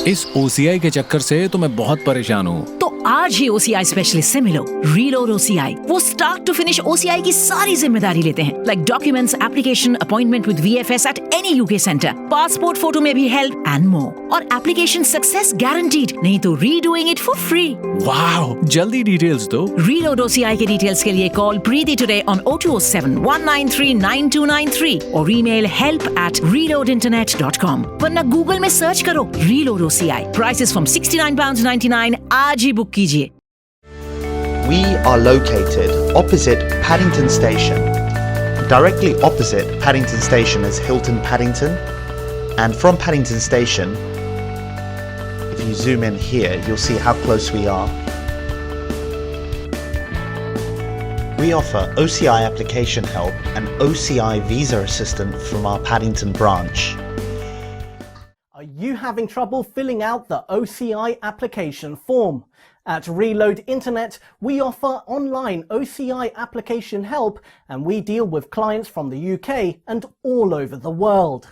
इस OCI के चक्कर से तो मैं बहुत परेशान हूँ। तो आज ही OCI स्पेशलिस्ट से मिलो। रीलोड OCI, वो स्टार्ट टू फिनिश OCI की सारी जिम्मेदारी लेते हैं, like documents, application, appointment with VFS at any UK centre, passport photo में भी हेल्प एंड मोर, और एप्लीकेशन सक्सेस गारंटीड, नहीं तो रीडूइंग इट फॉर फ्री। वाह, जल्दी डिटेल्स दो। रीलोड OCI के डिटेल्स के लिए कॉल प्रीति टुडे ऑन 0207-193-9293 और ईमेल help@reloadinternet.com, वरना गूगल में सर्च करो रीलोड OCI। Prices from £69.99। आज ही बुक कीजिए। We are located opposite Paddington Station. Directly opposite Paddington Station is Hilton Paddington, and from Paddington Station, if you zoom in here, you'll see how close we are. We offer OCI application help and OCI visa assistance from our Paddington branch. Are you having trouble filling out the OCI application form? At Reload Internet, we offer online OCI application help, and we deal with clients from the UK and all over the world.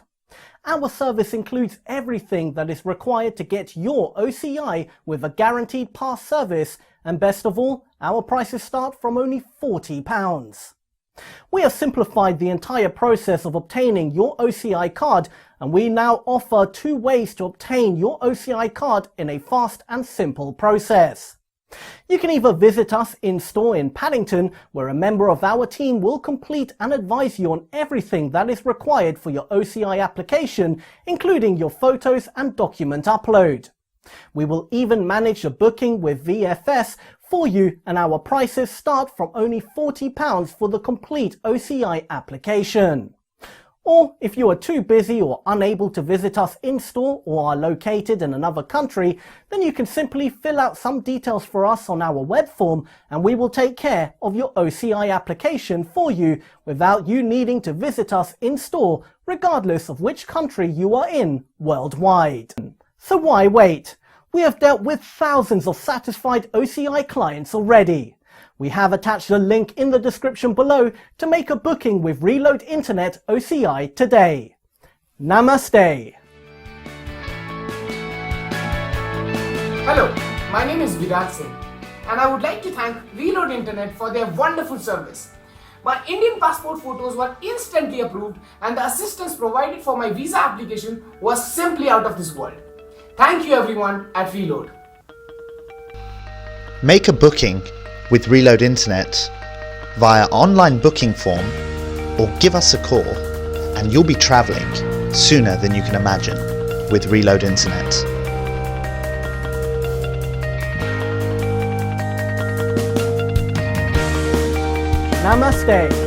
Our service includes everything that is required to get your OCI with a guaranteed pass service, and best of all, our prices start from only £40. We have simplified the entire process of obtaining your OCI card, and we now offer 2 ways to obtain your OCI card in a fast and simple process. You can either visit us in store in Paddington, where a member of our team will complete and advise you on everything that is required for your OCI application, including your photos and document upload. We will even manage the booking with VFS for you, and our prices start from only £40 for the complete OCI application. Or if you are too busy or unable to visit us in store or are located in another country, then you can simply fill out some details for us on our web form, and we will take care of your OCI application for you without you needing to visit us in store, regardless of which country you are in worldwide. So why wait? We have dealt with thousands of satisfied OCI clients already. We have attached a link in the description below to make a booking with Reload Internet OCI today. Namaste. Hello, my name is Viraj Singh, and I would like to thank Reload Internet for their wonderful service. My Indian passport photos were instantly approved, and the assistance provided for my visa application was simply out of this world. Thank you everyone at Reload. Make a booking with Reload Internet via online booking form, or give us a call and you'll be travelling sooner than you can imagine with Reload Internet. Namaste.